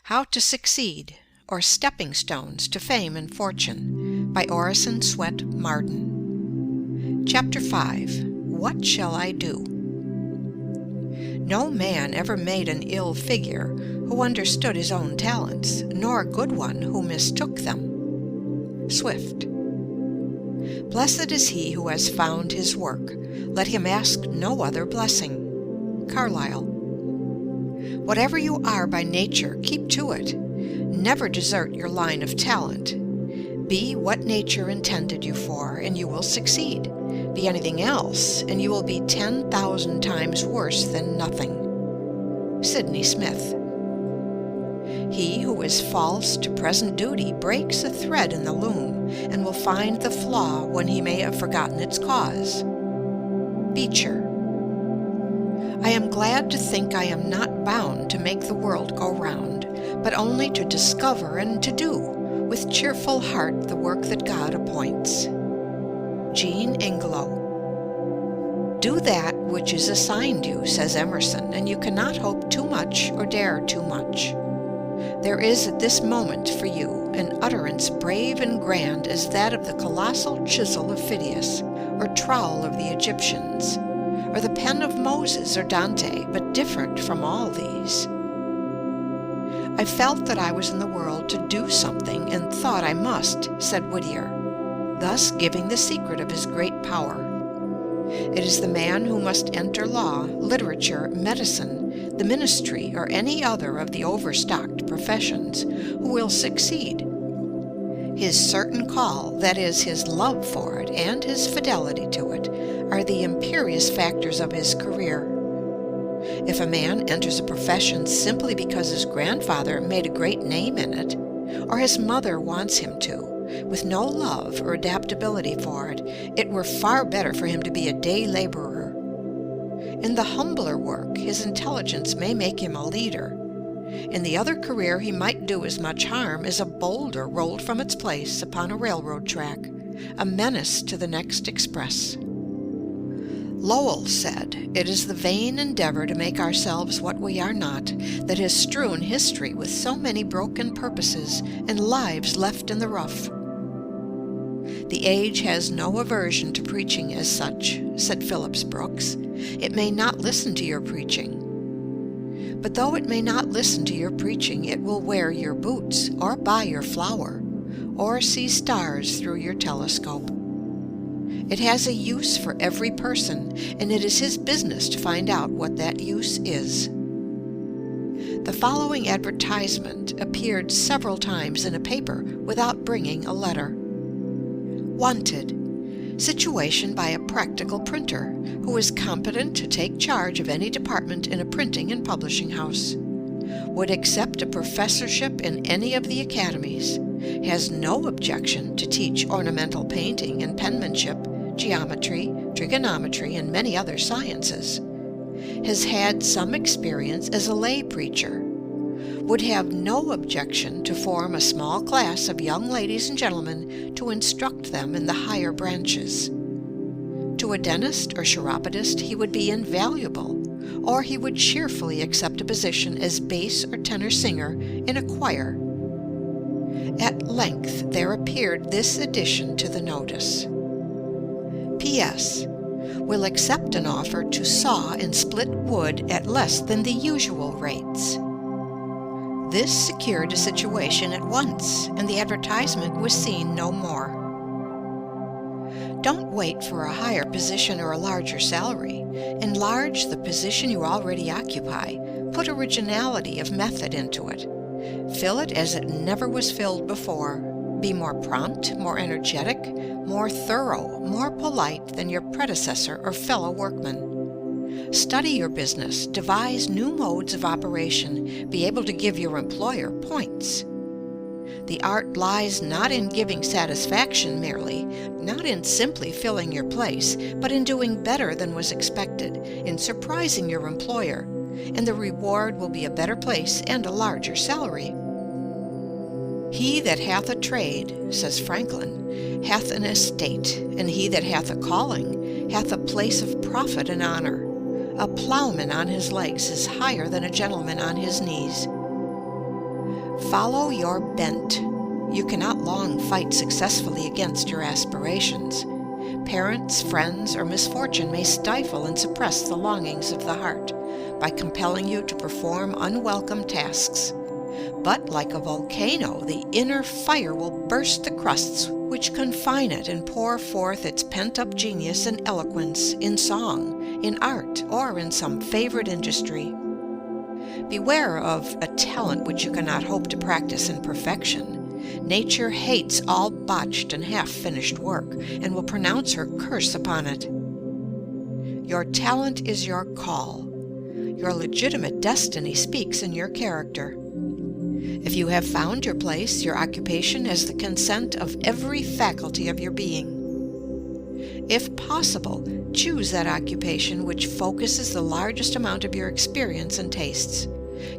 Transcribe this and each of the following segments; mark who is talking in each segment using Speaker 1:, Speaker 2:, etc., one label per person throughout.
Speaker 1: How to Succeed, or Stepping Stones to Fame and Fortune, by Orison Swett Marden. Chapter 5. What Shall I Do? No man ever made an ill figure who understood his own talents, nor a good one who mistook them. Swift. Blessed is he who has found his work. Let him ask no other blessing. Carlyle. Whatever you are by nature, keep to it. Never desert your line of talent. Be what nature intended you for, and you will succeed. Be anything else, and you will be 10,000 times worse than nothing. Sydney Smith. He who is false to present duty breaks a thread in the loom, and will find the flaw when he may have forgotten its cause. Beecher. I am glad to think I am not bound to make the world go round, but only to discover and to do, with cheerful heart, the work that God appoints. Jean Ingelow. Do that which is assigned you, says Emerson, and you cannot hope too much or dare too much. There is at this moment for you an utterance brave and grand as that of the colossal chisel of Phidias, or trowel of the Egyptians, or the pen of Moses or Dante, but different from all these. I felt that I was in the world to do something, and thought I must, said Whittier, thus giving the secret of his great power. It is the man who must enter law, literature, medicine, the ministry, or any other of the overstocked professions, who will succeed. His certain call, that is, his love for it, and his fidelity to it, are the imperious factors of his career. If a man enters a profession simply because his grandfather made a great name in it, or his mother wants him to, with no love or adaptability for it, it were far better for him to be a day laborer. In the humbler work, his intelligence may make him a leader. In the other career he might do as much harm as a boulder rolled from its place upon a railroad track, a menace to the next express. Lowell said, "It is the vain endeavor to make ourselves what we are not that has strewn history with so many broken purposes and lives left in the rough." The age has no aversion to preaching as such, said Phillips Brooks. It may not listen to your preaching. But though it may not listen to your preaching, it will wear your boots, or buy your flour, or see stars through your telescope. It has a use for every person, and it is his business to find out what that use is. The following advertisement appeared several times in a paper without bringing a letter. Wanted. Situation by a practical printer, who is competent to take charge of any department in a printing and publishing house. Would accept a professorship in any of the academies. Has no objection to teach ornamental painting and penmanship, geometry, trigonometry, and many other sciences. Has had some experience as a lay preacher. Would have no objection to form a small class of young ladies and gentlemen to instruct them in the higher branches. To a dentist or chiropodist he would be invaluable, or he would cheerfully accept a position as bass or tenor singer in a choir. At length there appeared this addition to the notice. P.S. Will accept an offer to saw and split wood at less than the usual rates. This secured a situation at once, and the advertisement was seen no more. Don't wait for a higher position or a larger salary. Enlarge the position you already occupy. Put originality of method into it. Fill it as it never was filled before. Be more prompt, more energetic, more thorough, more polite than your predecessor or fellow workman. Study your business, devise new modes of operation, be able to give your employer points. The art lies not in giving satisfaction merely, not in simply filling your place, but in doing better than was expected, in surprising your employer, and the reward will be a better place and a larger salary. He that hath a trade, says Franklin, hath an estate, and he that hath a calling hath a place of profit and honor. A plowman on his legs is higher than a gentleman on his knees. Follow your bent. You cannot long fight successfully against your aspirations. Parents, friends, or misfortune may stifle and suppress the longings of the heart by compelling you to perform unwelcome tasks. But like a volcano, the inner fire will burst the crusts which confine it and pour forth its pent-up genius and eloquence in song, in art, or in some favorite industry. Beware of a talent which you cannot hope to practice in perfection. Nature hates all botched and half-finished work, and will pronounce her curse upon it. Your talent is your call. Your legitimate destiny speaks in your character. If you have found your place, your occupation has the consent of every faculty of your being. If possible, choose that occupation which focuses the largest amount of your experience and tastes.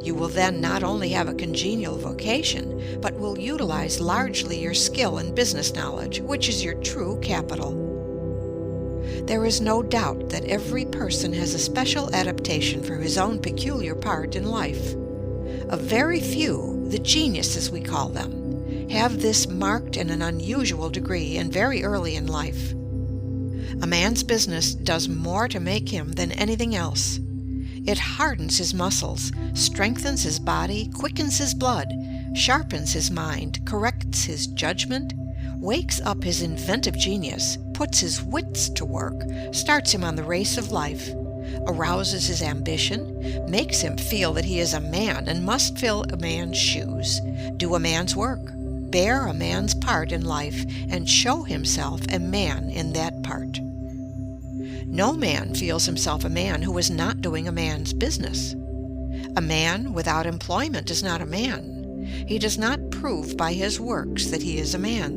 Speaker 1: You will then not only have a congenial vocation, but will utilize largely your skill and business knowledge, which is your true capital. There is no doubt that every person has a special adaptation for his own peculiar part in life. A very few, the geniuses we call them, have this marked in an unusual degree and very early in life. A man's business does more to make him than anything else. It hardens his muscles, strengthens his body, quickens his blood, sharpens his mind, corrects his judgment, wakes up his inventive genius, puts his wits to work, starts him on the race of life, arouses his ambition, makes him feel that he is a man and must fill a man's shoes, do a man's work, bear a man's part in life, and show himself a man in that part. No man feels himself a man who is not doing a man's business. A man without employment is not a man. He does not prove by his works that he is a man.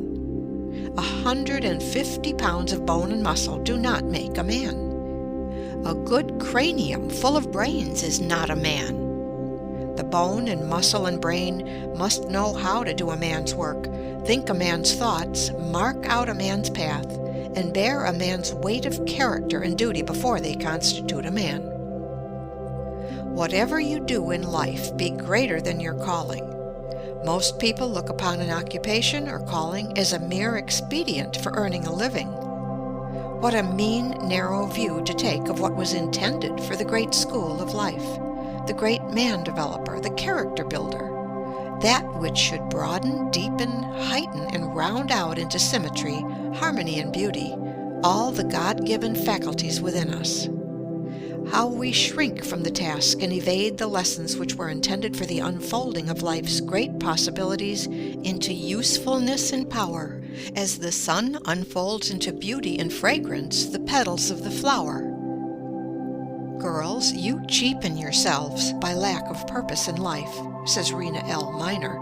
Speaker 1: 150 pounds of bone and muscle do not make a man. A good cranium full of brains is not a man. The bone and muscle and brain must know how to do a man's work, think a man's thoughts, mark out a man's path, and bear a man's weight of character and duty before they constitute a man. Whatever you do in life, be greater than your calling. Most people look upon an occupation or calling as a mere expedient for earning a living. What a mean, narrow view to take of what was intended for the great school of life, the great man-developer, the character builder, that which should broaden, deepen, heighten, and round out into symmetry, harmony, and beauty all the God-given faculties within us. How we shrink from the task and evade the lessons which were intended for the unfolding of life's great possibilities into usefulness and power, as the sun unfolds into beauty and fragrance the petals of the flower. Girls, you cheapen yourselves by lack of purpose in life, says Rena L. Minor.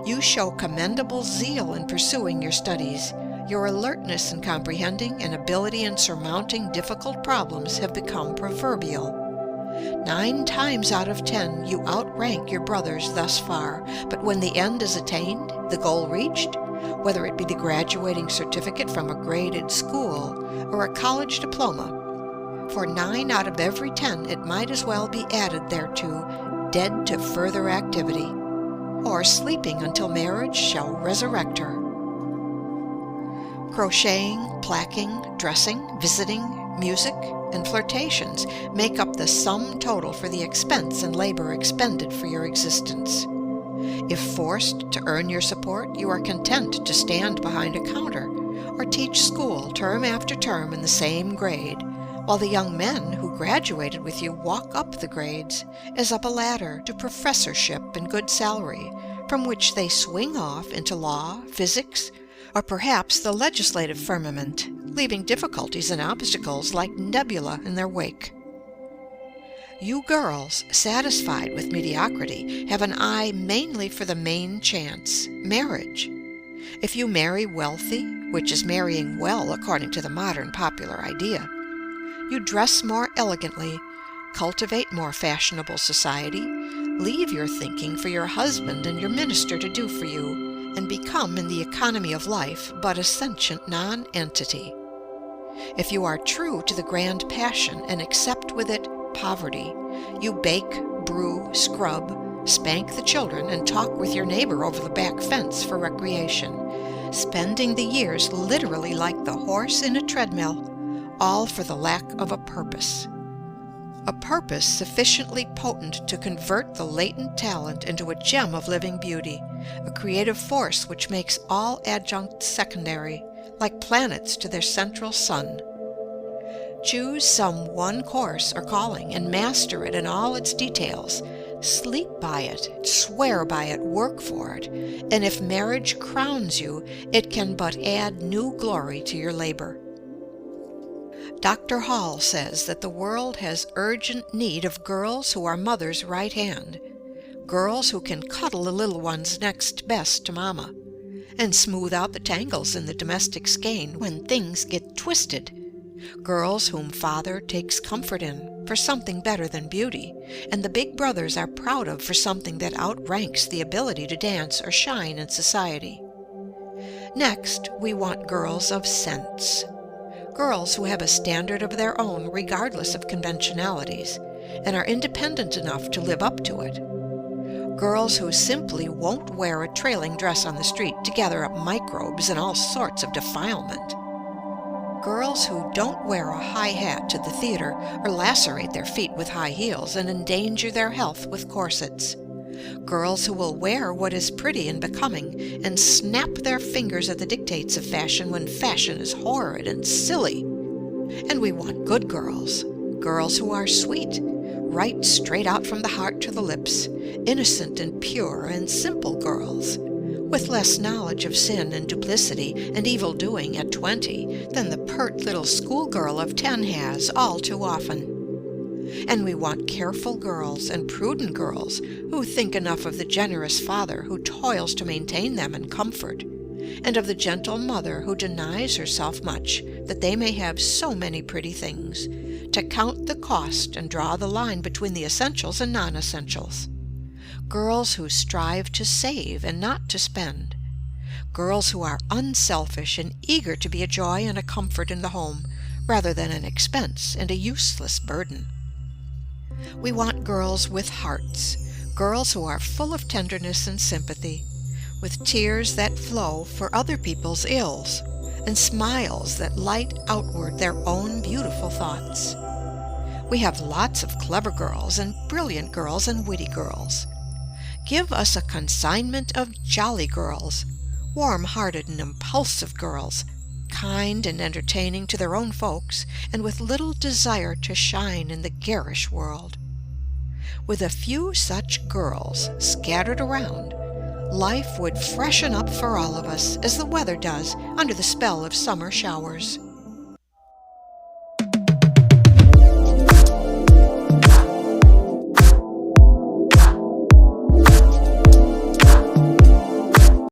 Speaker 1: You show commendable zeal in pursuing your studies. Your alertness in comprehending and ability in surmounting difficult problems have become proverbial. 9 times out of 10 you outrank your brothers thus far, but when the end is attained, the goal reached, whether it be the graduating certificate from a graded school or a college diploma, for 9 out of every 10 it might as well be added thereto, dead to further activity, or sleeping until marriage shall resurrect her. Crocheting, placking, dressing, visiting, music, and flirtations make up the sum total for the expense and labor expended for your existence. If forced to earn your support, you are content to stand behind a counter or teach school term after term in the same grade, while the young men who graduated with you walk up the grades as up a ladder to professorship and good salary, from which they swing off into law, physics, or perhaps the legislative firmament, leaving difficulties and obstacles like nebula in their wake. You girls, satisfied with mediocrity, have an eye mainly for the main chance, marriage. If you marry wealthy, which is marrying well according to the modern popular idea, you dress more elegantly, cultivate more fashionable society, leave your thinking for your husband and your minister to do for you, and become in the economy of life but a sentient non-entity. If you are true to the grand passion and accept with it poverty, you bake, brew, scrub, Spank the children and talk with your neighbor over the back fence for recreation, spending the years literally like the horse in a treadmill, all for the lack of a purpose. A purpose sufficiently potent to convert the latent talent into a gem of living beauty, a creative force which makes all adjuncts secondary, like planets to their central sun. Choose some one course or calling and master it in all its details. Sleep by it, swear by it, work for it, and if marriage crowns you, it can but add new glory to your labor. Dr. Hall says that the world has urgent need of girls who are mother's right hand, girls who can cuddle the little ones next best to mama, and smooth out the tangles in the domestic skein when things get twisted, girls whom father takes comfort in for something better than beauty, and the big brothers are proud of for something that outranks the ability to dance or shine in society. Next, we want girls of sense. Girls who have a standard of their own regardless of conventionalities, and are independent enough to live up to it. Girls who simply won't wear a trailing dress on the street to gather up microbes and all sorts of defilement. Girls who don't wear a high hat to the theater or lacerate their feet with high heels and endanger their health with corsets. Girls who will wear what is pretty and becoming and snap their fingers at the dictates of fashion when fashion is horrid and silly. And we want good girls, girls who are sweet, right straight out from the heart to the lips, innocent and pure and simple girls, with less knowledge of sin and duplicity and evil doing at 20 than the pert little schoolgirl of 10 has all too often. And we want careful girls and prudent girls who think enough of the generous father who toils to maintain them in comfort, and of the gentle mother who denies herself much that they may have so many pretty things, to count the cost and draw the line between the essentials and non-essentials. Girls who strive to save and not to spend. Girls who are unselfish and eager to be a joy and a comfort in the home, rather than an expense and a useless burden. We want girls with hearts, girls who are full of tenderness and sympathy, with tears that flow for other people's ills, and smiles that light outward their own beautiful thoughts. We have lots of clever girls and brilliant girls and witty girls. Give us a consignment of jolly girls, warm-hearted and impulsive girls, kind and entertaining to their own folks, and with little desire to shine in the garish world. With a few such girls scattered around, life would freshen up for all of us, as the weather does under the spell of summer showers.